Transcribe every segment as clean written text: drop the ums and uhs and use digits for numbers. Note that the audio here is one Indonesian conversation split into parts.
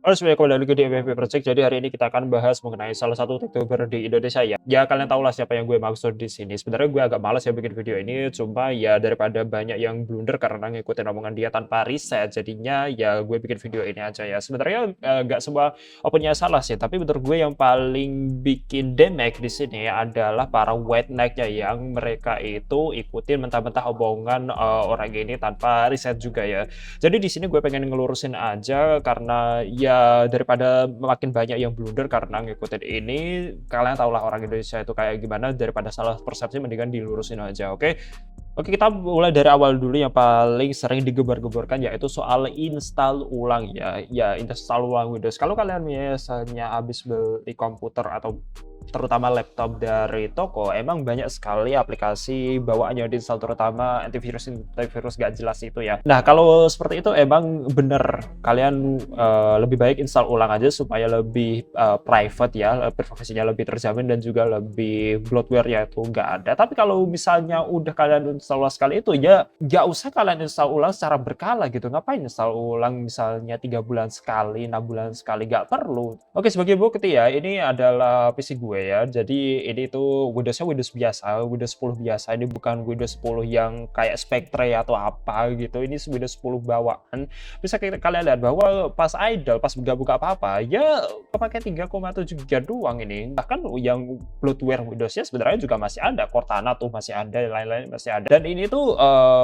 Halo semuanya, kembali lagi di MVP Project. Jadi hari ini kita akan bahas mengenai salah satu TikToker di Indonesia ya. Ya kalian tahu lah siapa yang gue maksud di sini. Sebenarnya gue agak malas ya bikin video ini, cuma ya daripada banyak yang blunder karena ngikutin omongan dia tanpa riset, jadinya ya gue bikin video ini aja ya. Sebenarnya nggak semua opennya salah sih, tapi menurut gue yang paling bikin damage di sini adalah para white knight-nya yang mereka itu ikutin mentah-mentah omongan orang ini tanpa riset juga ya. Jadi di sini gue pengen ngelurusin aja karena ya daripada makin banyak yang blunder karena ngikutin ini, kalian tau lah orang Indonesia itu kayak gimana, daripada salah persepsi mendingan dilurusin aja, oke? Oke, kita mulai dari awal dulu yang paling sering digembar-gemborkan yaitu soal install ulang ya. Ya, install ulang Windows. Kalau kalian biasanya habis beli komputer atau terutama laptop dari toko, emang banyak sekali aplikasi bawaan yang diinstal, terutama antivirus gak jelas itu ya. Nah, kalau seperti itu emang bener kalian lebih baik install ulang aja supaya lebih private ya, privasinya lebih terjamin dan juga lebih bloatware ya itu nggak ada. Tapi kalau misalnya udah kalian install ulang sekali itu ya nggak usah kalian install ulang secara berkala gitu. Ngapain install ulang misalnya 3 bulan sekali, 6 bulan sekali, nggak perlu. Oke, sebagai bukti ya, ini adalah PC gue ya. Jadi ini tuh Windowsnya Windows biasa, Windows 10 biasa. Ini bukan Windows 10 yang kayak Spectre atau apa gitu. Ini Windows 10 bawaan. Bisa kalian lihat bahwa pas idle, pas nggak buka apa-apa, ya kepake 3,7 GB doang ini. Bahkan yang bloatware Windowsnya sebenarnya juga masih ada. Cortana tuh masih ada, lain-lain masih ada. Dan ini tuh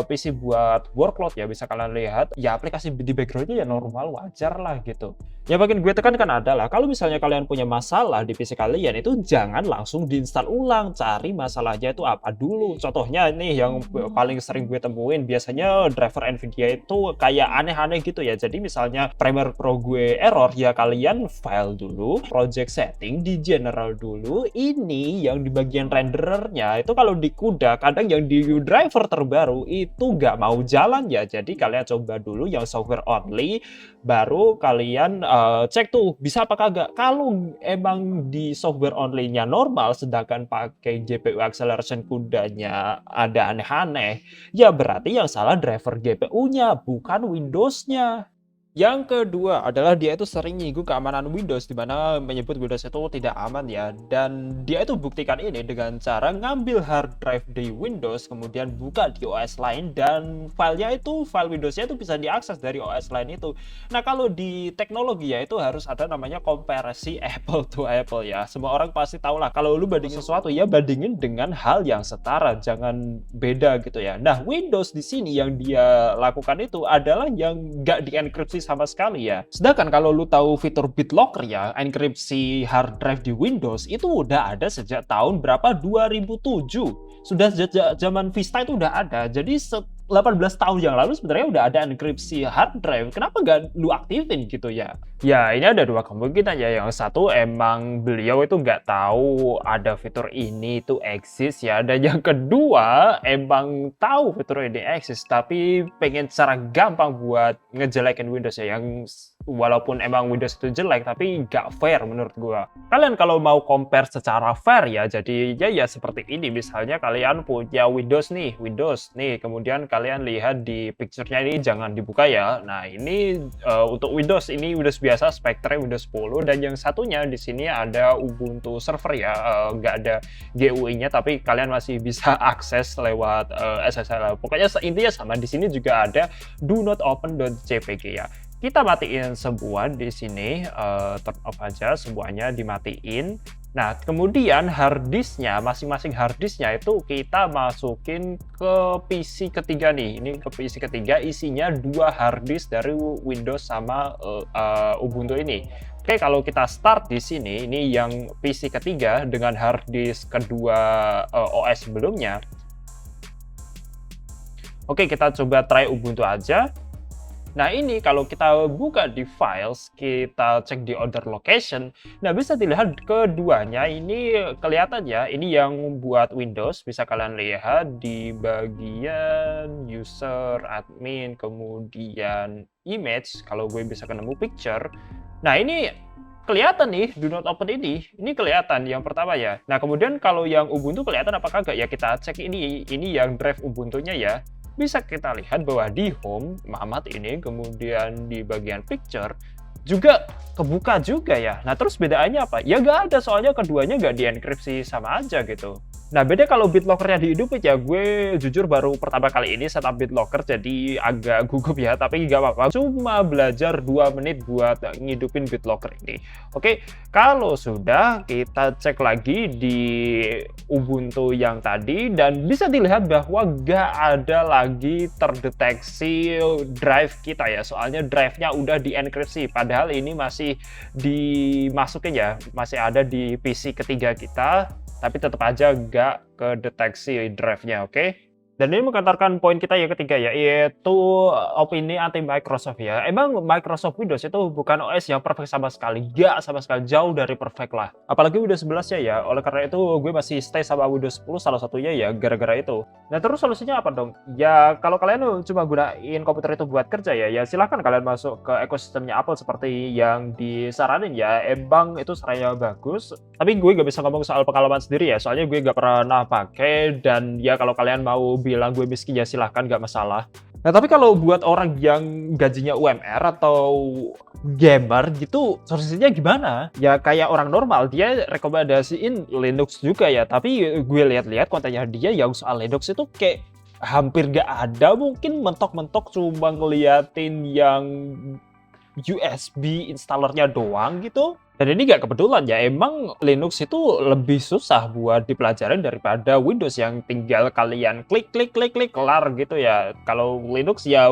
PC buat workload ya, bisa kalian lihat. Ya aplikasi di backgroundnya ya normal, wajar lah gitu. Ya bagian gue tekankan adalah kalau misalnya kalian punya masalah di PC kalian itu jangan langsung diinstal ulang, cari masalahnya itu apa dulu. Contohnya nih yang paling sering gue temuin, biasanya driver Nvidia itu kayak aneh-aneh gitu ya. Jadi misalnya Premiere Pro gue error, ya kalian file dulu, project setting di general dulu. Ini yang di bagian renderernya itu kalau di CUDA, kadang yang di driver terbaru itu nggak mau jalan ya. Jadi kalian coba dulu yang software only, baru kalian cek tuh bisa apa kagak. Kalau emang di software only-nya normal, sedangkan pakai GPU acceleration CUDA-nya ada aneh-aneh, ya berarti yang salah driver GPU-nya, bukan Windows-nya. Yang kedua adalah dia itu sering nyinggung keamanan Windows, di mana menyebut Windows itu tidak aman ya. Dan dia itu buktikan ini dengan cara ngambil hard drive di Windows, kemudian buka di OS lain, dan filenya itu, file Windowsnya itu bisa diakses dari OS lain itu. Nah, kalau di teknologi ya itu harus ada namanya komparasi Apple to Apple ya. Semua orang pasti tahu lah, kalau lu bandingin sesuatu ya bandingin dengan hal yang setara, jangan beda gitu ya. Nah, Windows di sini yang dia lakukan itu adalah yang nggak dienkripsi sama sekali ya. Sedangkan kalau lu tahu fitur BitLocker ya, enkripsi hard drive di Windows itu udah ada sejak tahun berapa? 2007. Sudah sejak zaman Vista itu udah ada. Jadi 18 tahun yang lalu sebenarnya udah ada enkripsi hard drive. Kenapa nggak lu aktifin gitu ya? Ya, ini ada dua kemungkinan ya. Yang satu emang beliau itu nggak tahu ada fitur ini itu eksis ya. Dan yang kedua emang tahu fitur ini eksis tapi pengen cara gampang buat ngejelekin Windows ya. Yang walaupun emang Windows itu jelek tapi nggak fair menurut gua. Kalian kalau mau compare secara fair ya, jadi ya seperti ini. Misalnya kalian punya Windows nih, kemudian kalian lihat di picture-nya ini jangan dibuka ya. Nah, ini untuk Windows, ini Windows biasa Spectre Windows 10, dan yang satunya di sini ada Ubuntu server ya, nggak ada GUI-nya tapi kalian masih bisa akses lewat SSL. Pokoknya intinya sama. Di sini juga ada do not open.jpg ya. Kita matiin semua di sini, turn off aja semuanya, dimatiin. Nah, kemudian harddisknya, masing-masing harddisknya itu kita masukin ke PC ketiga nih. Ini ke PC ketiga, isinya 2 harddisk dari Windows sama Ubuntu ini. Oke, kalau kita start di sini, ini yang PC ketiga dengan harddisk kedua OS sebelumnya. Oke, kita coba try Ubuntu aja. Nah, ini kalau kita buka di files, kita cek di order location, nah bisa dilihat keduanya ini kelihatan ya, ini yang buat Windows, bisa kalian lihat di bagian user, admin, kemudian image, kalau gue bisa ketemu picture. Nah, ini kelihatan nih, do not open ini kelihatan yang pertama ya. Nah, kemudian kalau yang Ubuntu kelihatan apa kagak ya, kita cek ini yang drive Ubuntunya ya. Bisa kita lihat bahwa di home, Mamat ini, kemudian di bagian picture, juga kebuka juga ya. Nah, terus bedaannya apa? Ya nggak ada, soalnya keduanya nggak dienkripsi, sama aja gitu. Nah, beda kalau BitLocker-nya dihidupin ya, gue jujur baru pertama kali ini setup BitLocker, jadi agak gugup ya, tapi nggak apa-apa. Cuma belajar 2 menit buat ngidupin BitLocker ini. Oke, kalau sudah, kita cek lagi di Ubuntu yang tadi, dan bisa dilihat bahwa nggak ada lagi terdeteksi drive kita ya, soalnya drive-nya udah dienkripsi, padahal ini masih dimasukin ya, masih ada di PC ketiga kita, tapi tetap aja nggak kedeteksi drive-nya, oke? Dan ini mengkantarkan poin kita yang ketiga ya, yaitu opini anti Microsoft ya. Emang Microsoft Windows itu bukan OS yang perfect sama sekali, nggak sama sekali, jauh dari perfect lah. Apalagi Windows 11 ya, oleh karena itu gue masih stay sama Windows 10 salah satunya ya gara-gara itu. Nah, terus solusinya apa dong? Ya kalau kalian cuma gunain komputer itu buat kerja ya silahkan kalian masuk ke ekosistemnya Apple seperti yang disaranin ya. Emang itu sarannya bagus, tapi gue nggak bisa ngomong soal pengalaman sendiri ya, soalnya gue nggak pernah pakai. Dan ya kalau kalian mau bilang gue miskin ya silahkan, nggak masalah. Nah, tapi kalau buat orang yang gajinya UMR atau gamer gitu, solusinya gimana? Ya kayak orang normal, dia rekomendasiin Linux juga ya, tapi gue lihat-lihat kontennya dia yang soal Linux itu kayak hampir nggak ada, mungkin mentok-mentok cuma ngeliatin yang USB installernya doang gitu. Dan ini nggak kebetulan ya, emang Linux itu lebih susah buat dipelajarin daripada Windows yang tinggal kalian klik kelar gitu ya. Kalau Linux ya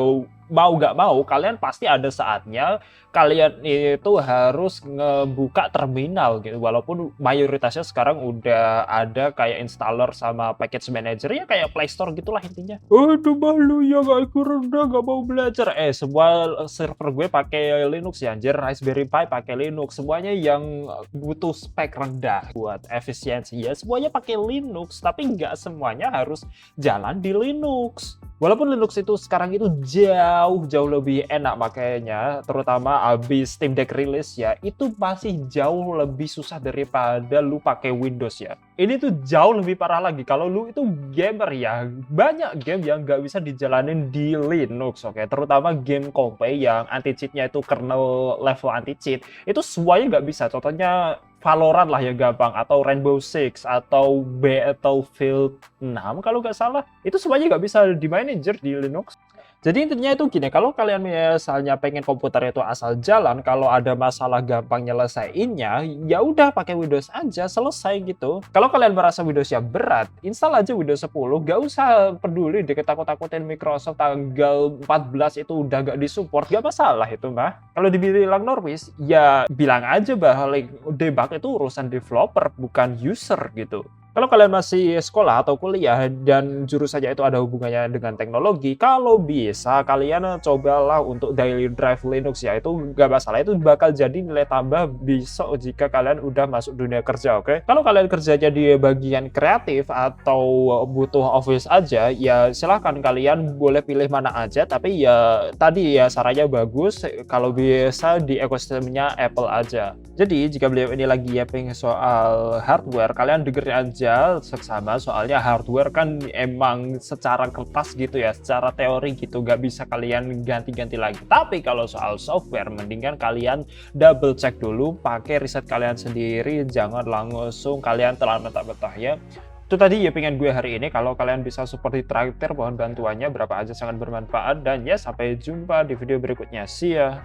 mau nggak mau kalian pasti ada saatnya kalian itu harus ngebuka terminal gitu, walaupun mayoritasnya sekarang udah ada kayak installer sama package manager ya, kayak Play Store gitulah intinya. Aduh malu ya, gak rendah, gak mau belajar. Semua server gue pakai Linux ya anjir, Raspberry Pi pakai Linux, semuanya yang butuh spek rendah buat efisiensi ya semuanya pakai Linux, tapi nggak semuanya harus jalan di Linux. Walaupun Linux itu sekarang itu jauh lebih enak makanya, terutama abis Steam Deck rilis ya, itu masih jauh lebih susah daripada lu pakai Windows ya. Ini tuh jauh lebih parah lagi kalau lu itu gamer ya, banyak game yang nggak bisa dijalanin di Linux, oke? Terutama game kompe yang anti-cheatnya itu kernel level anti-cheat, itu semuanya nggak bisa. Contohnya Valorant lah ya gampang, atau Rainbow Six, atau Battlefield 6 kalau nggak salah. Itu semuanya nggak bisa dimainin di Linux. Jadi intinya itu gini, kalau kalian misalnya pengen komputer itu asal jalan, kalau ada masalah gampang nyelesainnya, ya udah pakai Windows aja, selesai gitu. Kalau kalian merasa Windowsnya berat, install aja Windows 10, gak usah peduli diketakut-takutin Microsoft tanggal 14 itu udah gak disupport, gak masalah itu mah. Kalau dibilang normis, ya bilang aja bahwa debug itu urusan developer, bukan user gitu. Kalau kalian masih sekolah atau kuliah dan jurusannya itu ada hubungannya dengan teknologi, kalau bisa kalian cobalah untuk daily drive Linux ya, itu nggak masalah, itu bakal jadi nilai tambah besok jika kalian udah masuk dunia kerja, oke? Kalau kalian kerjanya di bagian kreatif atau butuh office aja, ya silahkan kalian boleh pilih mana aja, tapi ya tadi ya sarannya bagus kalau bisa di ekosistemnya Apple aja. Jadi jika beliau ini lagi yapping soal hardware, kalian dengerin aja seksama, soalnya hardware kan emang secara kertas gitu ya, secara teori gitu nggak bisa kalian ganti-ganti lagi. Tapi kalau soal software, mendingan kalian double check dulu, pakai riset kalian sendiri, jangan langsung kalian telan mentah-mentah ya. Itu tadi ya pengen gue hari ini. Kalau kalian bisa support di traktir, mohon bantuannya berapa aja sangat bermanfaat. Dan ya sampai jumpa di video berikutnya, see ya.